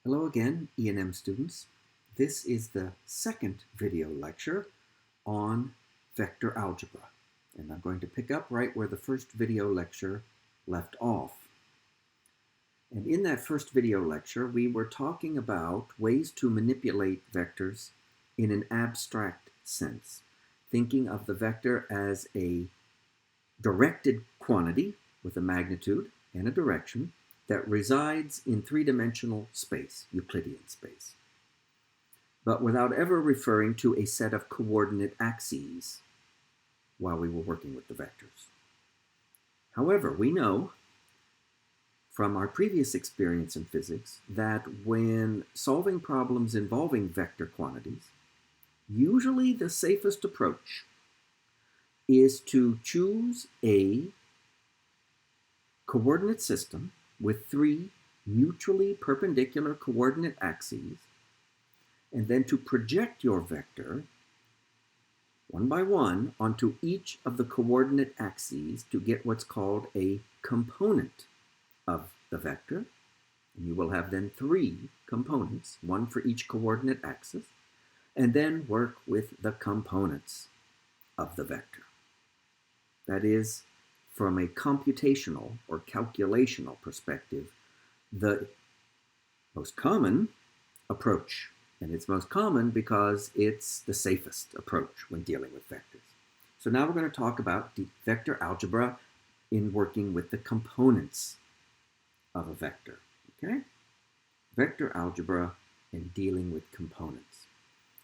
Hello again, E&M students. This is the second video lecture on vector algebra, and I'm going to pick up right where the first video lecture left off. And in that first video lecture, we were talking about ways to manipulate vectors in an abstract sense, thinking of the vector as a directed quantity with a magnitude and a direction that resides in three-dimensional space, Euclidean space, but without ever referring to a set of coordinate axes while we were working with the vectors. However, we know from our previous experience in physics that when solving problems involving vector quantities, usually the safest approach is to choose a coordinate system with three mutually perpendicular coordinate axes, and then to project your vector one by one onto each of the coordinate axes to get what's called a component of the vector. And you will have then three components, one for each coordinate axis, and then work with the components of the vector. That is, from a computational or calculational perspective, the most common approach. And it's most common because it's the safest approach when dealing with vectors. So now we're going to talk about the vector algebra in working with the components of a vector. Okay? Vector algebra and dealing with components.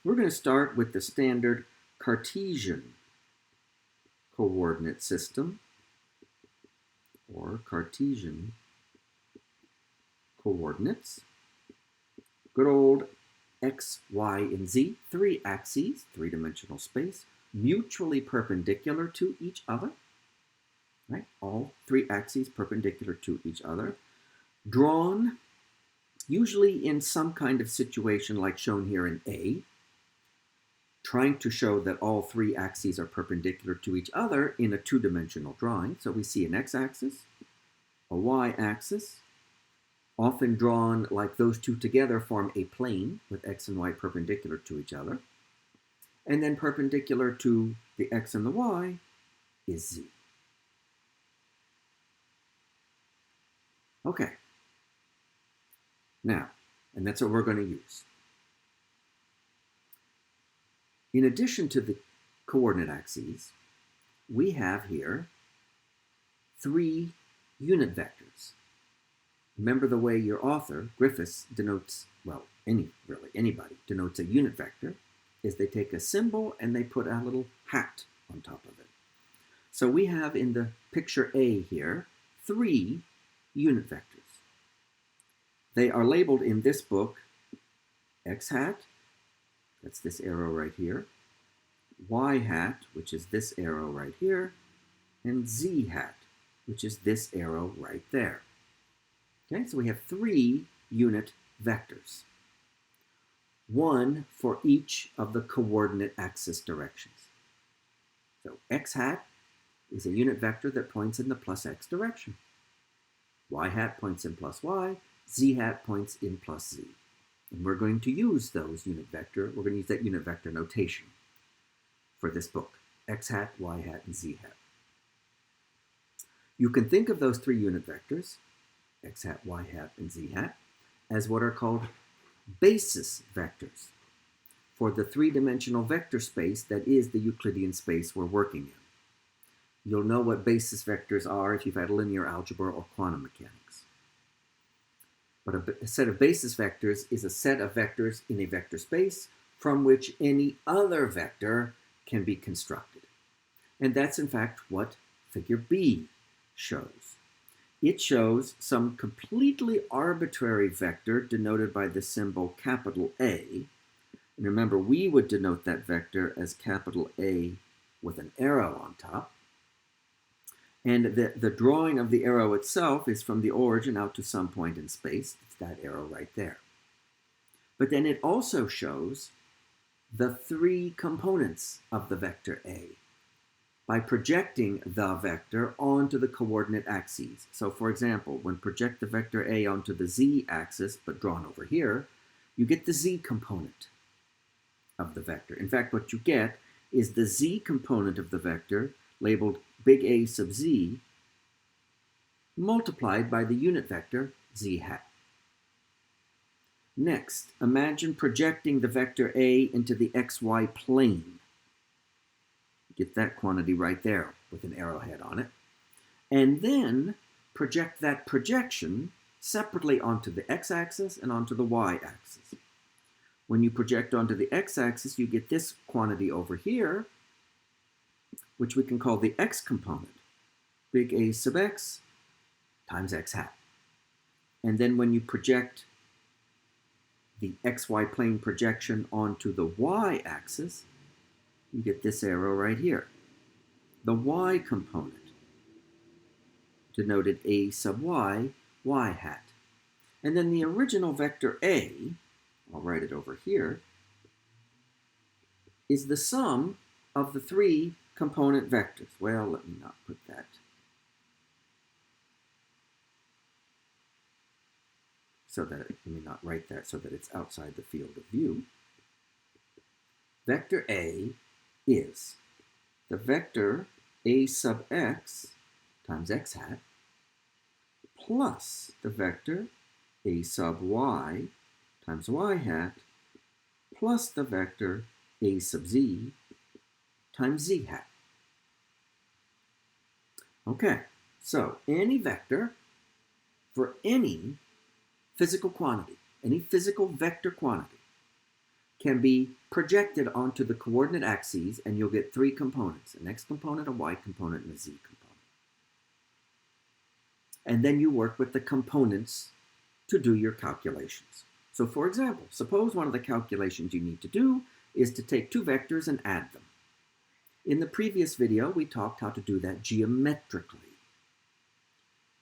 We're going to start with the standard Cartesian coordinate system, or Cartesian coordinates. Good old x, y, and z, three axes, three-dimensional space, mutually perpendicular to each other. Right? All three axes perpendicular to each other, drawn usually in some kind of situation like shown here in A, trying to show that all three axes are perpendicular to each other in a two-dimensional drawing. So we see an x-axis, a y-axis, often drawn like those two together form a plane with x and y perpendicular to each other. And then perpendicular to the x and the y is z. Okay. Now, and that's what we're going to use. In addition to the coordinate axes, we have here three unit vectors. Remember the way your author, Griffiths, denotes, well, anybody denotes a unit vector, is they take a symbol and they put a little hat on top of it. So we have in the picture A here, three unit vectors. They are labeled in this book x hat, that's this arrow right here, y hat, which is this arrow right here, and z hat, which is this arrow right there. Okay, so we have three unit vectors, one for each of the coordinate axis directions. So x hat is a unit vector that points in the plus x direction. Y hat points in plus y, z hat points in plus z. And we're going to use those unit vector, we're going to use that unit vector notation for this book, x hat, y hat, and z hat. You can think of those three unit vectors, x hat, y hat, and z hat, as what are called basis vectors for the three-dimensional vector space that is the Euclidean space we're working in. You'll know what basis vectors are if you've had linear algebra or quantum mechanics. But a set of basis vectors is a set of vectors in a vector space from which any other vector can be constructed. And that's in fact what figure B shows. It shows some completely arbitrary vector denoted by the symbol capital A. And remember, we would denote that vector as capital A with an arrow on top. And the drawing of the arrow itself is from the origin out to some point in space. It's that arrow right there. But then it also shows the three components of the vector A. by projecting the vector onto the coordinate axes. So for example, when project the vector A onto the z-axis, but drawn over here, you get the z component of the vector. In fact, what you get is the z component of the vector, labeled big A sub z, multiplied by the unit vector z hat. Next, imagine projecting the vector A into the xy plane. Get that quantity right there with an arrowhead on it. And then project that projection separately onto the x-axis and onto the y-axis. When you project onto the x-axis, you get this quantity over here, which we can call the x component, big A sub x times x hat. And then when you project the xy plane projection onto the y-axis, you get this arrow right here, the y component, denoted A sub y, y hat. And then the original vector A, I'll write it over here, is the sum of the three component vectors. Well, let me not put that. Let me not write that so that it's outside the field of view. Vector A is the vector A sub x times x hat plus the vector A sub y times y hat plus the vector A sub z times z hat. Okay, so any vector for any physical quantity, any physical vector quantity, can be projected onto the coordinate axes, and you'll get three components, an x component, a y component, and a z component. And then you work with the components to do your calculations. So for example, suppose one of the calculations you need to do is to take two vectors and add them. In the previous video, we talked how to do that geometrically.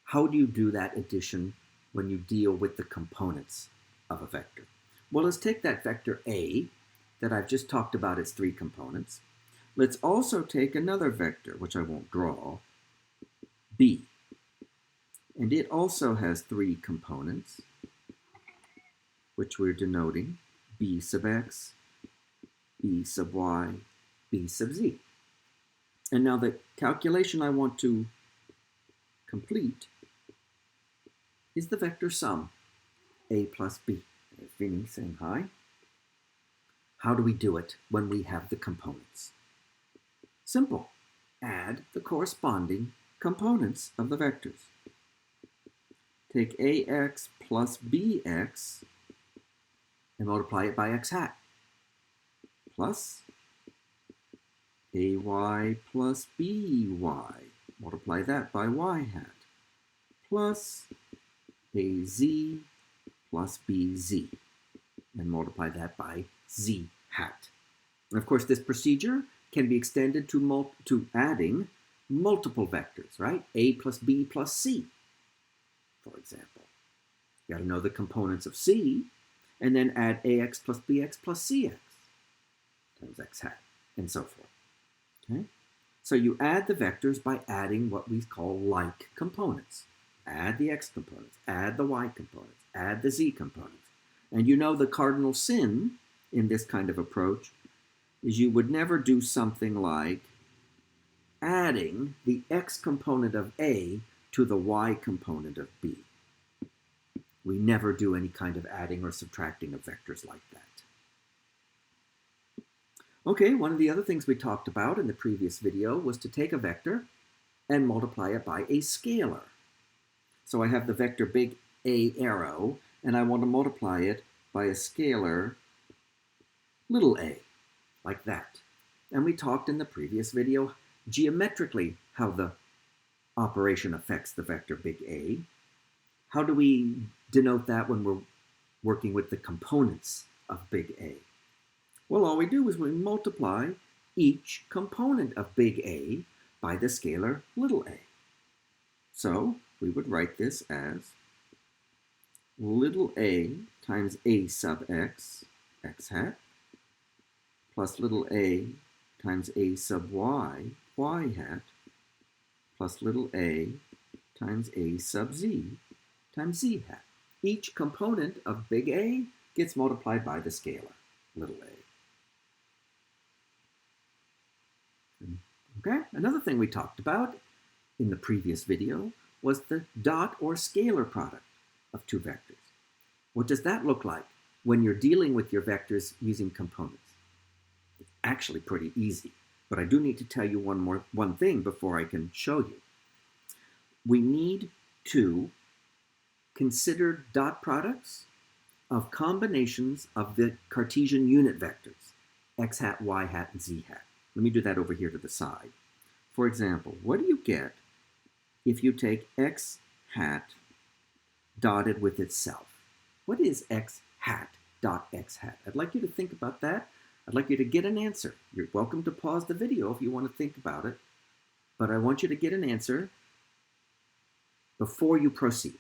How do you do that addition when you deal with the components of a vector? Well, let's take that vector A that I've just talked about its three components. Let's also take another vector, which I won't draw, B. And it also has three components, which we're denoting B sub x, B sub y, B sub z. And now the calculation I want to complete is the vector sum, A plus B. There's Vinny saying hi. How do we do it when we have the components? Simple. Add the corresponding components of the vectors. Take AX plus BX and multiply it by x hat, plus AY plus BY, multiply that by y hat, plus AZ plus BZ, and multiply that by z hat. And of course, this procedure can be extended to adding multiple vectors, right? A plus B plus C, for example. You got to know the components of C, and then add AX plus BX plus CX times x hat, and so forth. Okay? So you add the vectors by adding what we call like components. Add the x components, add the y components, add the z components. And you know the cardinal sin in this kind of approach is you would never do something like adding the x component of A to the y component of B. We never do any kind of adding or subtracting of vectors like that. Okay, one of the other things we talked about in the previous video was to take a vector and multiply it by a scalar. So I have the vector big A arrow, and I want to multiply it by a scalar little a, like that. And we talked in the previous video geometrically how the operation affects the vector big A. How do we denote that when we're working with the components of big A? Well, all we do is we multiply each component of big A by the scalar little a. So we would write this as little a times A sub x, x hat, plus little a times A sub y, y hat plus little a times a sub z times z hat. Each component of big A gets multiplied by the scalar, little a. Okay, another thing we talked about in the previous video was the dot or scalar product of two vectors. What does that look like when you're dealing with your vectors using components? It's actually pretty easy, but I do need to tell you one thing before I can show you. We need to consider dot products of combinations of the Cartesian unit vectors, x hat, y hat, and z hat. Let me do that over here to the side. For example, what do you get if you take x hat dotted with itself? What is x hat dot x hat? I'd like you to think about that. I'd like you to get an answer. You're welcome to pause the video if you want to think about it, but I want you to get an answer before you proceed.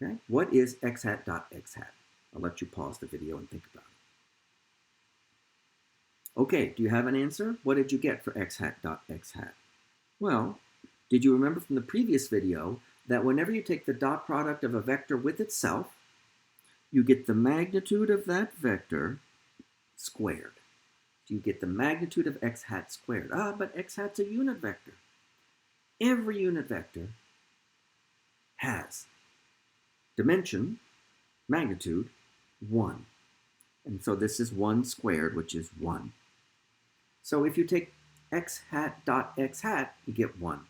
Okay? What is x hat dot x hat? I'll let you pause the video and think about it. Okay, do you have an answer? What did you get for x hat dot x hat? Well, did you remember from the previous video that whenever you take the dot product of a vector with itself, you get the magnitude of that vector squared. So you get the magnitude of x hat squared. But x hat's a unit vector. Every unit vector has dimension, magnitude, 1. And so this is 1 squared, which is 1. So if you take x hat dot x hat, you get 1.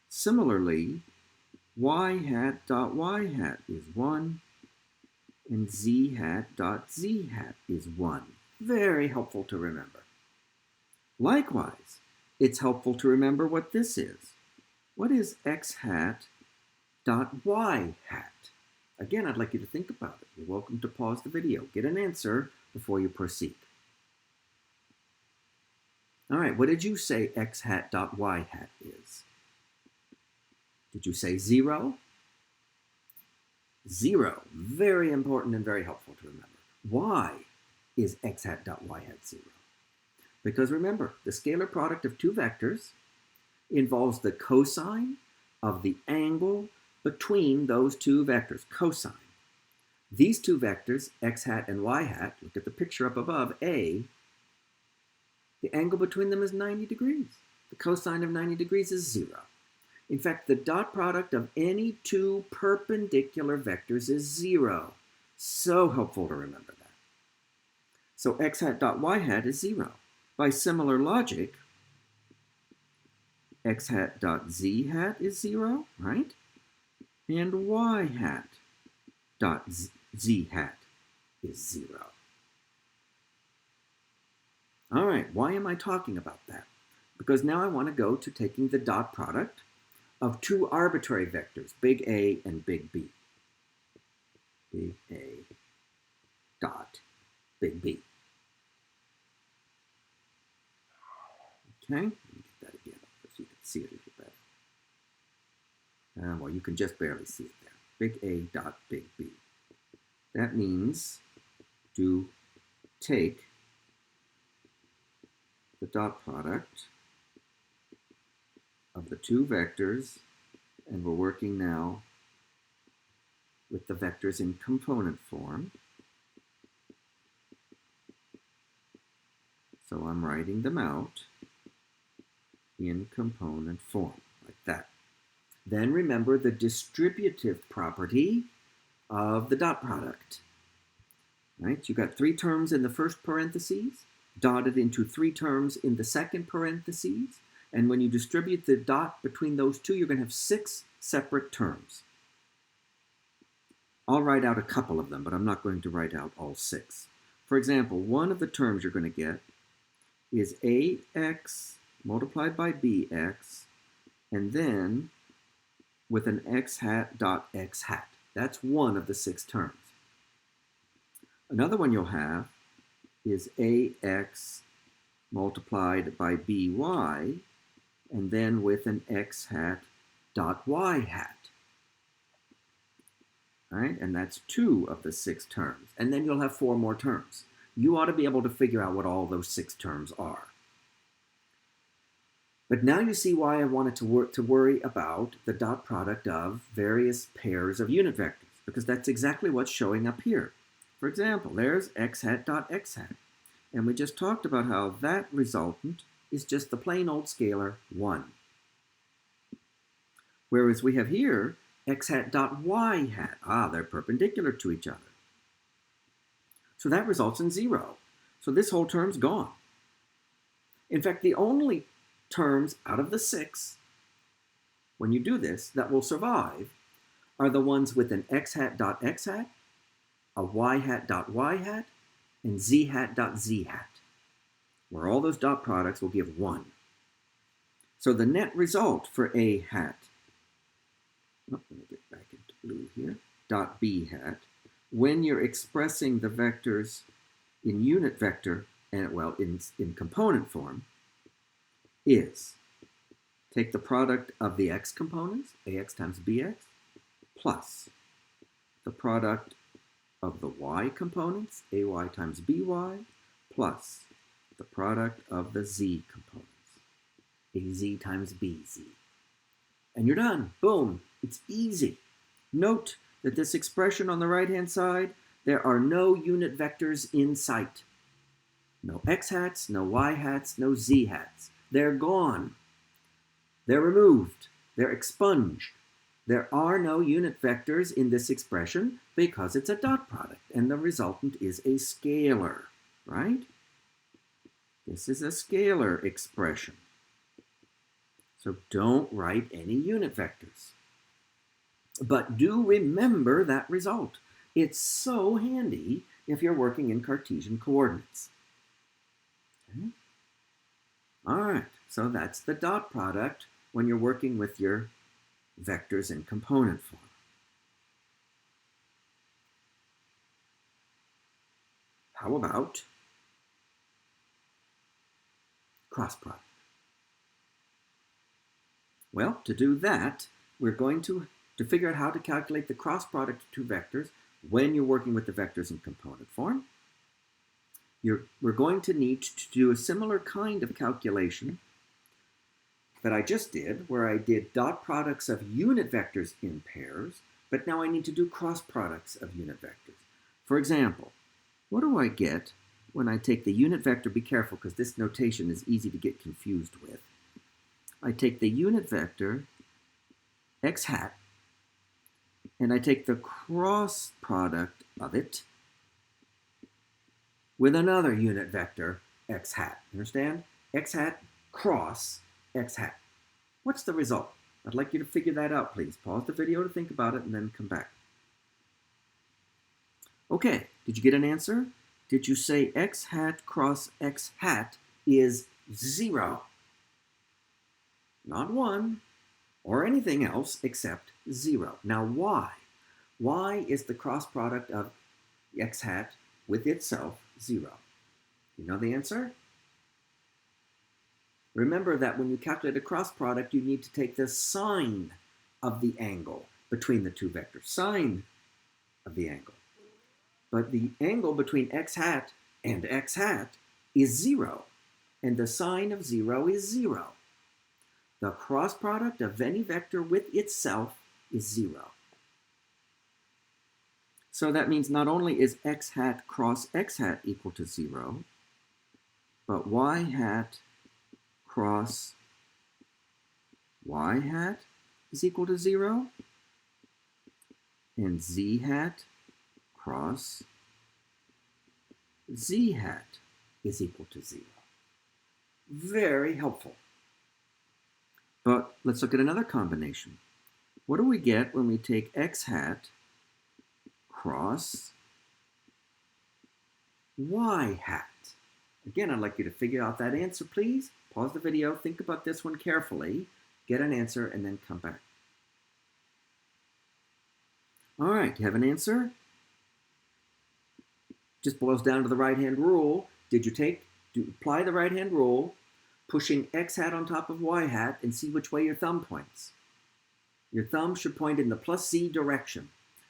Similarly, y hat dot y hat is 1, and z hat dot z hat is 1. Very helpful to remember. Likewise, it's helpful to remember what this is. What is x hat dot y hat? Again, I'd like you to think about it. You're welcome to pause the video. Get an answer before you proceed. All right, what did you say x hat dot y hat is? Did you say 0? 0. Very important and very helpful to remember. Why is x hat dot y hat 0? Because remember, the scalar product of two vectors involves the cosine of the angle between those two vectors, cosine. These two vectors, x hat and y hat, look at the picture up above, A, the angle between them is 90 degrees. The cosine of 90 degrees is 0. In fact, the dot product of any two perpendicular vectors is 0. So helpful to remember that. So x hat dot y hat is 0. By similar logic, x hat dot z hat is 0, right? And y hat dot z hat is 0. All right, why am I talking about that? Because now I want to go to taking the dot product of two arbitrary vectors, big A and big B. Big A dot big B. Okay, let me get that again so you can see it a little better. Well, you can just barely see it there. Big A dot big B. That means to take the dot product of the two vectors, and we're working now with the vectors in component form. So I'm writing them out in component form, like that. Then remember the distributive property of the dot product. Right? You got 3 terms in the first parentheses, dotted into 3 terms in the second parentheses, and when you distribute the dot between those two, you're going to have 6 separate terms. I'll write out a couple of them, but I'm not going to write out all 6. For example, one of the terms you're going to get is ax multiplied by bx, and then with an x hat dot x hat. That's one of the 6 terms. Another one you'll have is ax multiplied by by, and then with an x hat dot y hat. All right, and that's 2 of the 6 terms. And then you'll have 4 more terms. You ought to be able to figure out what all those 6 terms are. But now you see why I wanted to worry about the dot product of various pairs of unit vectors, because that's exactly what's showing up here. For example, there's x hat dot x hat. And we just talked about how that resultant is just the plain old scalar 1. Whereas we have here x hat dot y hat. They're perpendicular to each other. So that results in 0. So this whole term's gone. In fact, the only terms out of the 6, when you do this, that will survive are the ones with an x hat dot x hat, a y hat dot y hat, and z hat dot z hat, where all those dot products will give 1. So the net result for a hat, let me get back into blue here, dot b hat, when you're expressing the vectors in unit vector, and well, in component form, is take the product of the x components, ax times bx, plus the product of the y components, ay times by, plus the product of the z components, az times bz. And you're done. Boom. It's easy. Note that this expression on the right-hand side, there are no unit vectors in sight. No x hats, no y hats, no z hats. They're gone. They're removed. They're expunged. There are no unit vectors in this expression because it's a dot product, and the resultant is a scalar, right? This is a scalar expression. So don't write any unit vectors. But do remember that result. It's so handy if you're working in Cartesian coordinates. Okay. All right, so that's the dot product when you're working with your vectors in component form. How about cross product? Well, to do that, we're going to figure out how to calculate the cross product of two vectors when you're working with the vectors in component form. We're going to need to do a similar kind of calculation that I just did, where I did dot products of unit vectors in pairs, but now I need to do cross products of unit vectors. For example, what do I get when I take the unit vector? Be careful, because this notation is easy to get confused with. I take the unit vector x hat, and I take the cross product of it with another unit vector, x hat. Understand? X hat cross x hat. What's the result? I'd like you to figure that out, please. Pause the video to think about it and then come back. Okay, did you get an answer? Did you say x hat cross x hat is 0? Not 1 or anything else except 0. Now why? Why is the cross product of x hat with itself 0? You know the answer? Remember that when you calculate a cross product, you need to take the sine of the angle between the two vectors. Sine of the angle. But the angle between x hat and x hat is 0. And the sine of 0 is 0. The cross product of any vector with itself is 0. So that means not only is x hat cross x hat equal to 0, but y hat cross y hat is equal to 0, and z hat cross z hat is equal to 0. Very helpful. But let's look at another combination. What do we get when we take x hat cross y hat? Again, I'd like you to figure out that answer, please. Pause the video, think about this one carefully, get an answer, and then come back. All right, you have an answer? Just boils down to the right-hand rule. Did you apply the right-hand rule, pushing x hat on top of y hat, and see which way your thumb points? Your thumb should point in the plus z direction,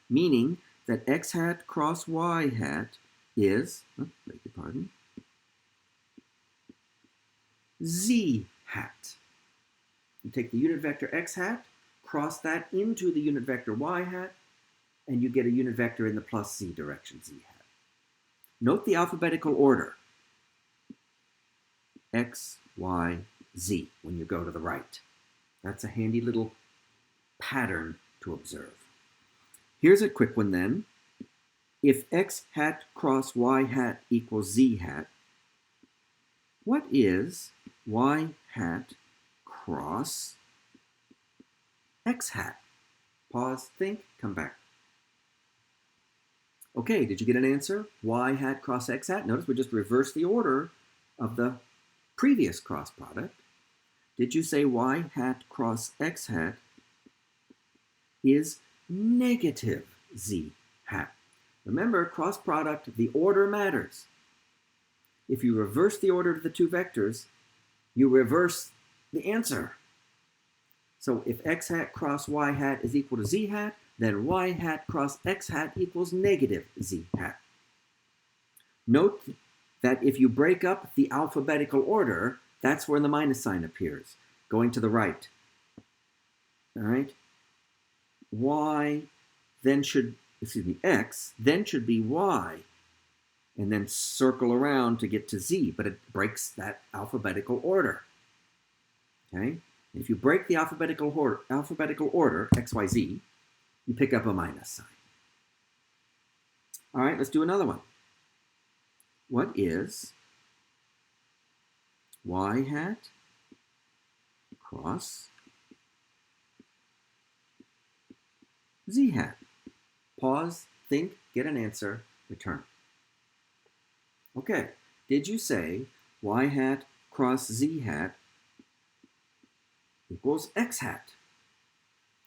meaning that x hat cross y hat is, beg your pardon, z hat. You take the unit vector x hat, cross that into the unit vector y hat, and you get a unit vector in the plus z direction, z hat. Note the alphabetical order. X, Y, Z when you go to the right. That's a handy little pattern to observe. Here's a quick one then. If x hat cross y hat equals z hat, what is y hat cross x hat? Pause, think, come back. Okay, did you get an answer? Y hat cross x hat? Notice we just reversed the order of the previous cross product. Did you say y hat cross x hat is negative z hat? Remember, cross product, the order matters. If you reverse the order of the two vectors, you reverse the answer. So if x hat cross y hat is equal to z hat, then y hat cross x hat equals negative z hat. Note that if you break up the alphabetical order, that's where the minus sign appears, going to the right. All right? X then should be y, and then circle around to get to z, but it breaks that alphabetical order. Okay? If you break the alphabetical order, x, y, z, you pick up a minus sign. All right, let's do another one. What is y hat cross z hat? Pause, think, get an answer, return. Okay, did you say y hat cross z hat equals x hat?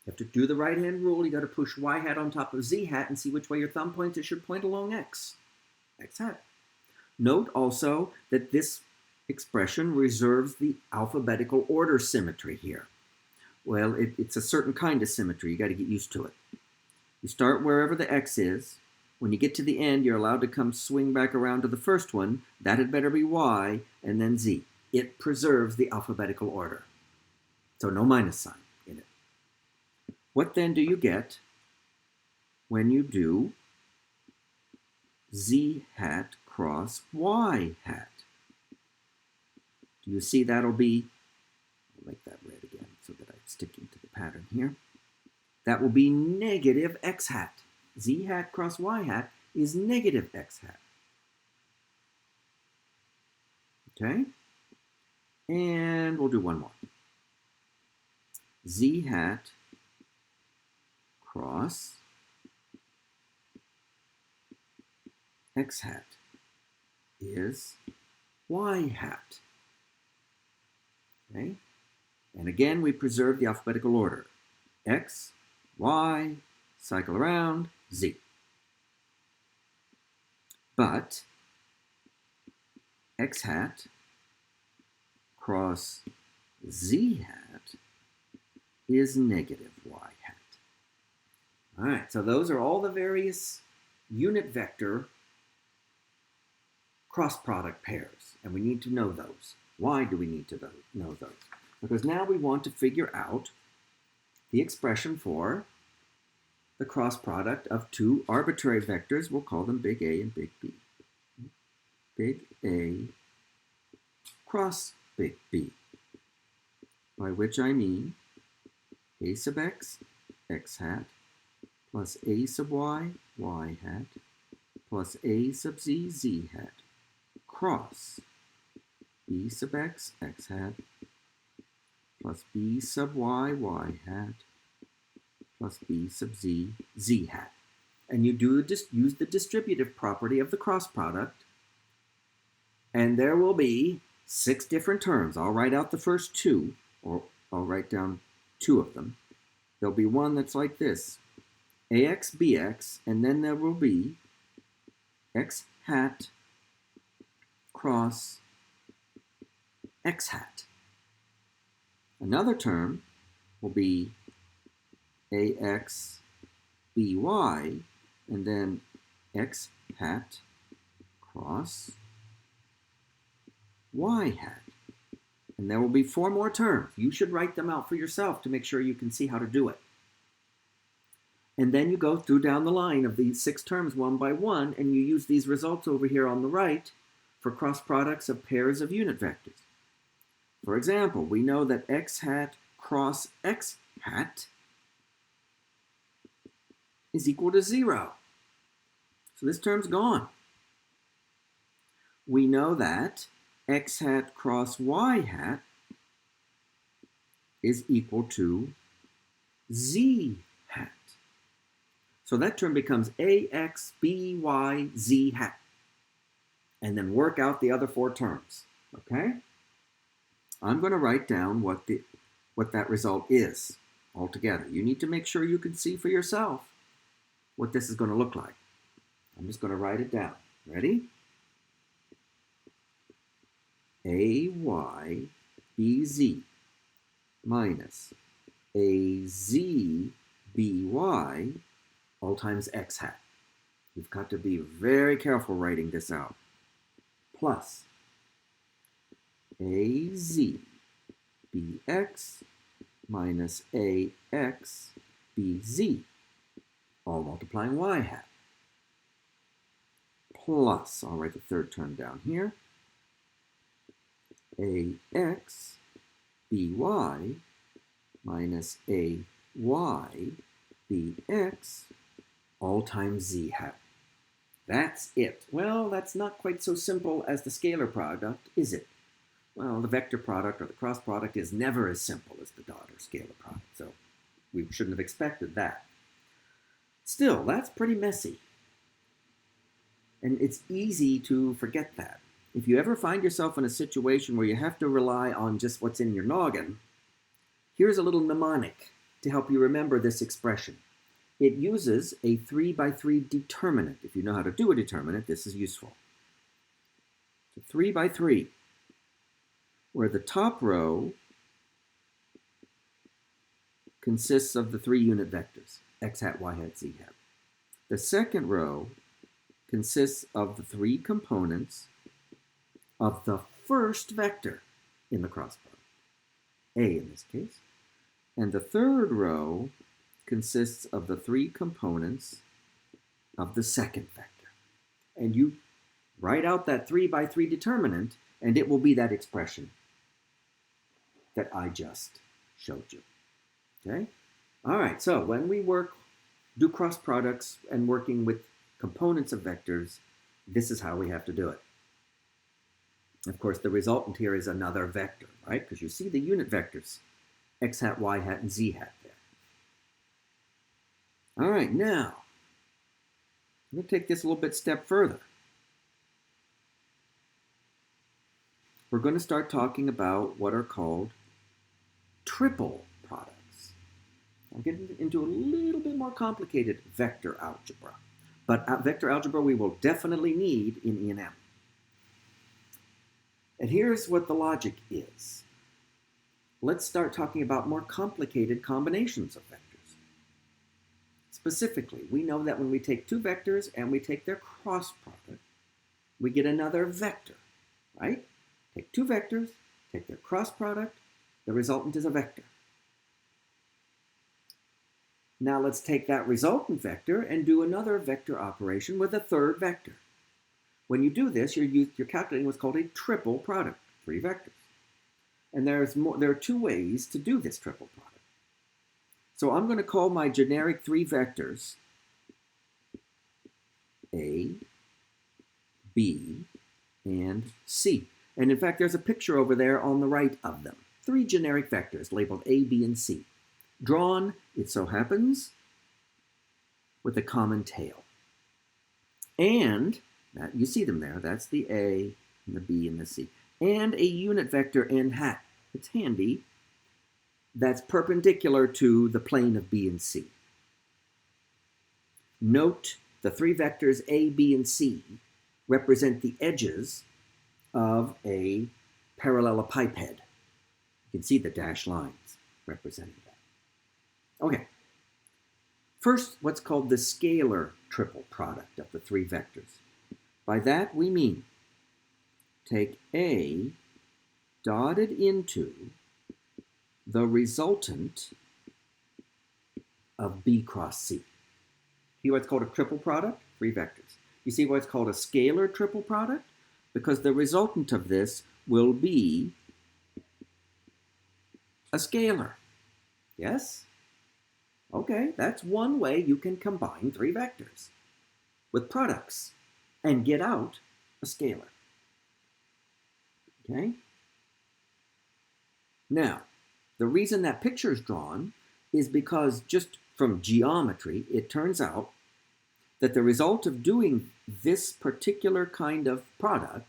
You have to do the right-hand rule. You got to push y hat on top of z hat and see which way your thumb points. It should point along x hat. Note also that this expression reserves the alphabetical order symmetry here. Well, it's a certain kind of symmetry. You got to get used to it. You start wherever the x is. When you get to the end, you're allowed to come swing back around to the first one. That had better be y, and then z. It preserves the alphabetical order. So no minus sign in it. What then do you get when you do z hat cross y hat? Do you see that'll be, I'll make that red again so that I'm sticking to the pattern here. That will be negative x hat. Z hat cross y hat is negative x hat. Okay? And we'll do one more. Z hat cross x hat is y hat. Okay? And again, we preserve the alphabetical order. X, Y, cycle around, Z. But X hat cross Z hat is negative Y hat. All right, so those are all the various unit vector cross product pairs, and we need to know those. Why do we need to know those? Because now we want to figure out the expression for the cross product of two arbitrary vectors. We'll call them big A and big B. Big A cross big B, by which I mean A sub x, x hat, plus A sub y, y hat, plus A sub z, z hat, cross B sub x, x hat, plus B sub y, y hat, plus B sub z, z hat. And you use the distributive property of the cross product, and there will be 6 different terms. I'll write out the first 2, or I'll write down 2 of them. There'll be one that's like this, ax, bx, and then there will be x hat cross x hat. Another term will be ax, by, and then x hat cross y hat. And there will be 4 more terms. You should write them out for yourself to make sure you can see how to do it. And then you go through down the line of these 6 terms one by one, and you use these results over here on the right for cross products of pairs of unit vectors. For example, we know that x hat cross x hat is equal to 0. So this term's gone. We know that x hat cross y hat is equal to z hat. So that term becomes ax, by, z hat. And then work out the other 4 terms, okay? I'm going to write down what that result is altogether. You need to make sure you can see for yourself what this is going to look like. I'm just going to write it down. Ready? AY BZ minus AZ BY all times x hat. You've got to be very careful writing this out. Plus AZ BX minus AX BZ, all multiplying y hat. Plus, I'll write the third term down here, AX BY minus AY BX all times z hat. That's it. Well, that's not quite so simple as the scalar product, is it? Well, the vector product or the cross product is never as simple as the dot or scalar product, so we shouldn't have expected that. Still, that's pretty messy. And it's easy to forget that. If you ever find yourself in a situation where you have to rely on just what's in your noggin, here's a little mnemonic to help you remember this expression. It uses a 3 by 3 determinant. If you know how to do a determinant, this is useful. So 3 by 3, where the top row consists of the 3 unit vectors, x hat, y hat, z hat. The second row consists of the 3 components of the first vector in the cross product, a in this case. And the third row consists of the 3 components of the second vector. And you write out that 3 by 3 determinant, and it will be that expression that I just showed you. Okay? All right, so when we do cross products and working with components of vectors, this is how we have to do it. Of course, the resultant here is another vector, right? Because you see the unit vectors, x hat, y hat, and z hat there. All right, now, I'm going to take this a little bit step further. We're going to start talking about what are called triple products. I'll get into a little bit more complicated vector algebra. But vector algebra we will definitely need in E&M. And here's what the logic is. Let's start talking about more complicated combinations of vectors. Specifically, we know that when we take 2 vectors and we take their cross product, we get another vector, right? Take 2 vectors, take their cross product, the resultant is a vector. Now let's take that resultant vector and do another vector operation with a third vector. When you do this, you're calculating what's called a triple product, 3 vectors. And there are 2 ways to do this triple product. So I'm going to call my generic 3 vectors A, B, and C. And in fact, there's a picture over there on the right of them. 3 generic vectors labeled A, B, and C. Drawn, it so happens, with a common tail. And, you see them there, that's the A, and the B, and the C. And a unit vector n hat. It's handy. That's perpendicular to the plane of B and C. Note the 3 vectors A, B, and C represent the edges of a parallelepiped. You can see the dashed lines representing that. Okay. First, what's called the scalar triple product of the 3 vectors. By that we mean take A dotted into the resultant of B cross C. See what's called a triple product? Three vectors. You see what's called a scalar triple product? Because the resultant of this will be a scalar. Yes? Okay, that's one way you can combine three vectors with products and get out a scalar. Okay? Now, the reason that picture is drawn is because just from geometry, it turns out that the result of doing this particular kind of product,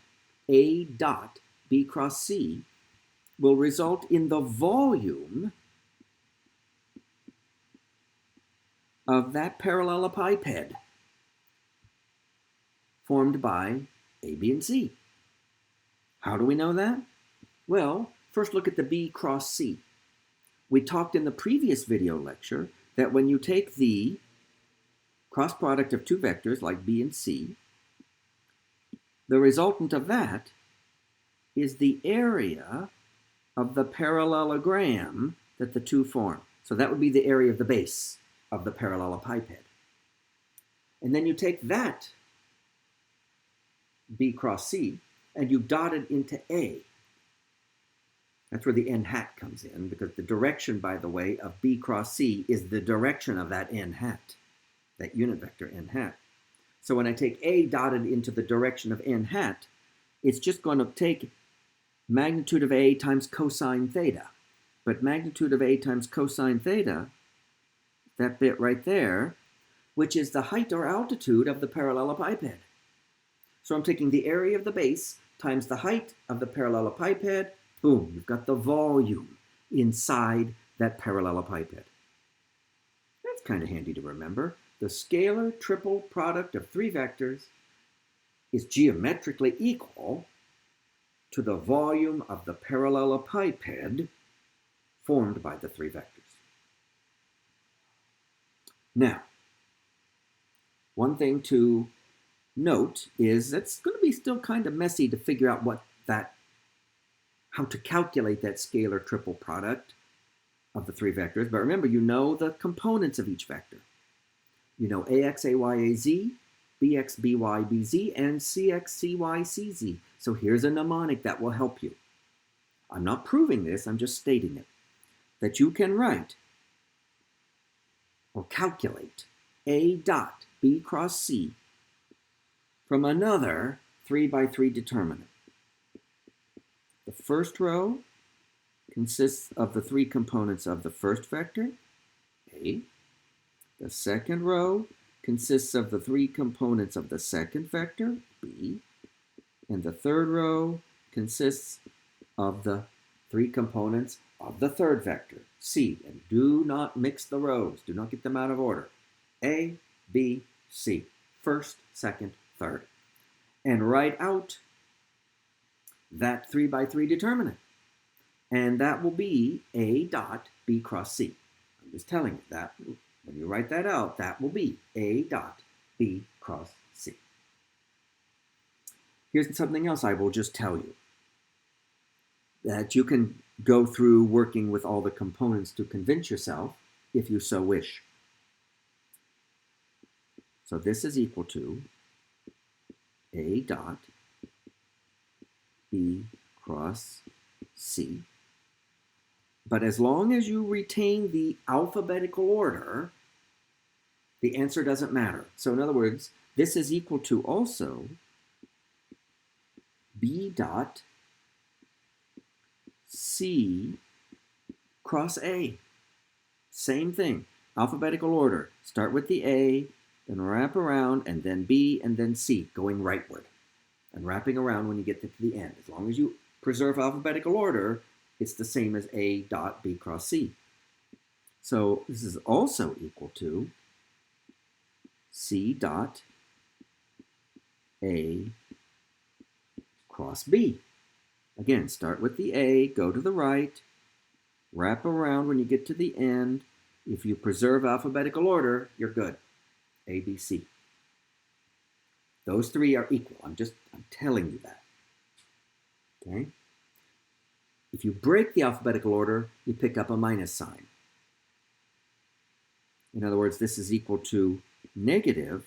A dot B cross C, will result in the volume of that parallelepiped formed by A, B, and C. How do we know that? Well, first look at the B cross C. We talked in the previous video lecture that when you take the cross product of two vectors like B and C, the resultant of that is the area of the parallelogram that the two form. So that would be the area of the base of the parallelepiped. And then you take that B cross C and you dot it into A. That's where the n hat comes in, because the direction, by the way, of B cross C is the direction of that n hat, that unit vector n hat. So when I take A dotted into the direction of n hat, it's just going to take magnitude of A times cosine theta. But magnitude of A times cosine theta, that bit right there, which is the height or altitude of the parallelepiped. So I'm taking the area of the base times the height of the parallelepiped. Boom, you've got the volume inside that parallelepiped. That's kind of handy to remember. The scalar triple product of three vectors is geometrically equal to the volume of the parallelepiped formed by the three vectors. Now, one thing to note is it's going to be still kind of messy to figure out how to calculate that scalar triple product of the three vectors. But remember, you know the components of each vector. You know ax, ay, az, bx, by, bz, and cx, cy, cz. So here's a mnemonic that will help you. I'm not proving this, I'm just stating it. That you can write or calculate A dot B cross C from another 3 by 3 determinant. The first row consists of the three components of the first vector, A. The second row consists of the three components of the second vector, B. And the third row consists of the three components of the third vector, C. And do not mix the rows. Do not get them out of order. A, B, C. First, second, third. And write out that 3 by 3 determinant. And that will be A dot B cross C. I'm just telling you that when you write that out, that will be A dot B cross C. Here's something else I will just tell you. That you can go through working with all the components to convince yourself if you so wish. So this is equal to A dot B cross C. But as long as you retain the alphabetical order, the answer doesn't matter. So in other words, this is equal to also B dot C cross A. Same thing, alphabetical order. Start with the A, then wrap around, and then B, and then C, going rightward. And wrapping around when you get to the end. As long as you preserve alphabetical order, it's the same as A dot B cross C. So this is also equal to C dot A cross B. Again, start with the A, go to the right, wrap around when you get to the end. If you preserve alphabetical order, you're good. A, B, C. Those three are equal. I'm telling you that. Okay? If you break the alphabetical order, you pick up a minus sign. In other words, this is equal to negative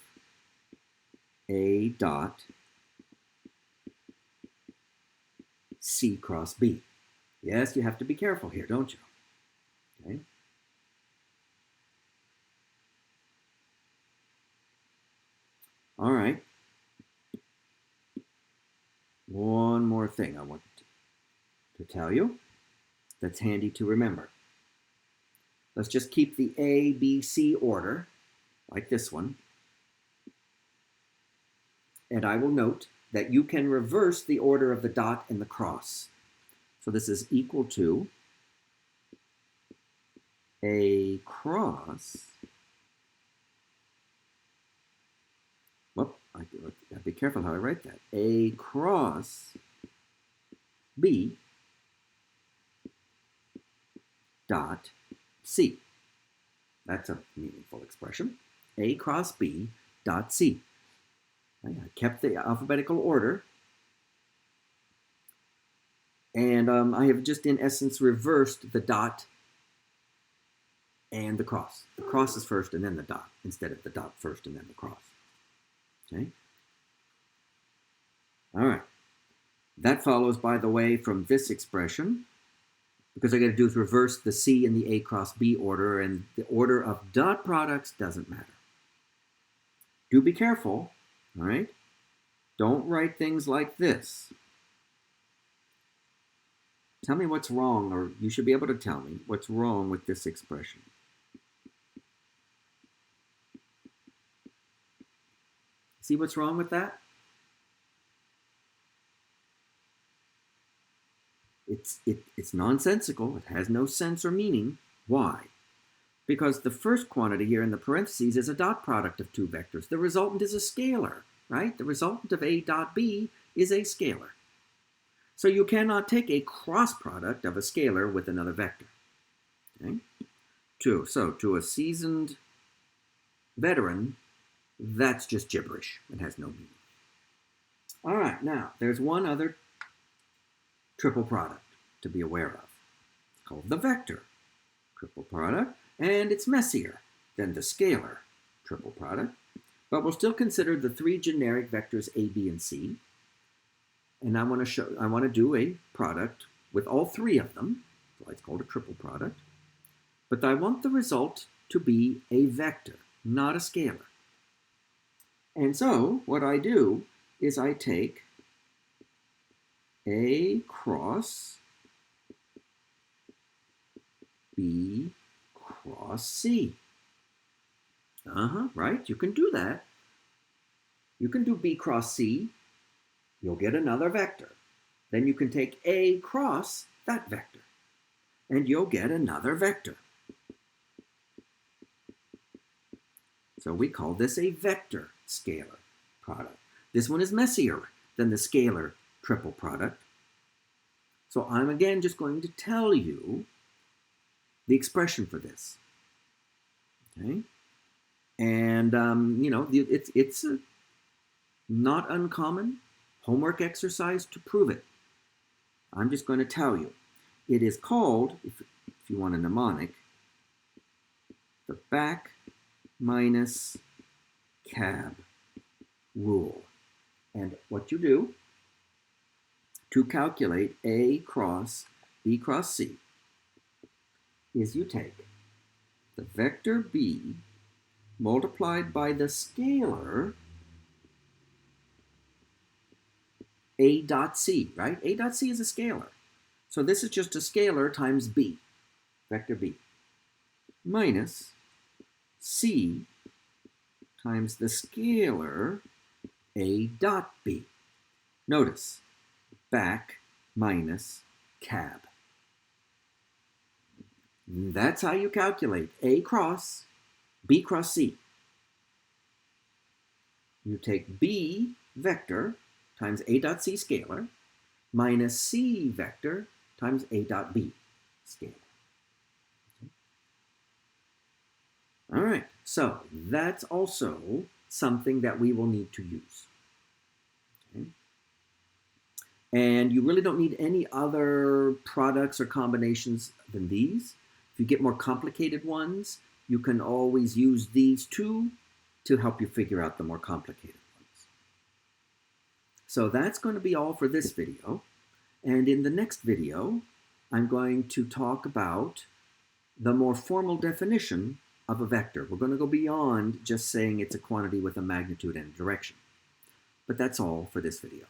A dot C cross B. Yes, you have to be careful here, don't you? Okay. All right. One more thing I want to tell you that's handy to remember. Let's just keep the A, B, C order, like this one. And I will note that you can reverse the order of the dot and the cross. So this is equal to A cross. Whoop, I gotta be careful how I write that. A cross B dot C. That's a meaningful expression. A cross B dot C. I kept the alphabetical order. And I have just, in essence, reversed the dot and the cross. The cross is first and then the dot, instead of the dot first and then the cross. Okay? All right. That follows, by the way, from this expression, because I got to do is reverse the C in the A cross B order, and the order of dot products doesn't matter. Do be careful, all right? Don't write things like this. Tell me what's wrong, or you should be able to tell me what's wrong with this expression. See what's wrong with that? It's nonsensical. It has no sense or meaning. Why? Because the first quantity here in the parentheses is a dot product of two vectors. The resultant is a scalar, right? The resultant of A dot B is a scalar. So you cannot take a cross product of a scalar with another vector. Okay? So to a seasoned veteran, that's just gibberish. It has no meaning. All right, now there's one other triple product to be aware of. It's called the vector triple product, and it's messier than the scalar triple product, but we'll still consider the three generic vectors A, B, and C. And I want to do a product with all three of them. So it's called a triple product. But I want the result to be a vector, not a scalar. And so what I do is I take A cross B cross C. Right? You can do that. You can do B cross C. You'll get another vector. Then you can take A cross that vector, and you'll get another vector. So we call this a vector scalar product. This one is messier than the scalar triple product. So I'm again just going to tell you the expression for this. Okay? And, it's a not uncommon homework exercise to prove it. I'm just going to tell you. It is called, if you want a mnemonic, the back minus cab rule. And what you do to calculate A cross B cross C is you take the vector B multiplied by the scalar A dot C, right? A dot C is a scalar. So this is just a scalar times B, vector B, minus C times the scalar A dot B. Notice, back minus cab. That's how you calculate A cross B cross C. You take B vector times A dot C scalar minus C vector times A dot B scalar. Okay. All right, so that's also something that we will need to use. Okay. And you really don't need any other products or combinations than these. If you get more complicated ones, you can always use these two to help you figure out the more complicated ones. So that's going to be all for this video. And in the next video, I'm going to talk about the more formal definition of a vector. We're going to go beyond just saying it's a quantity with a magnitude and a direction. But that's all for this video.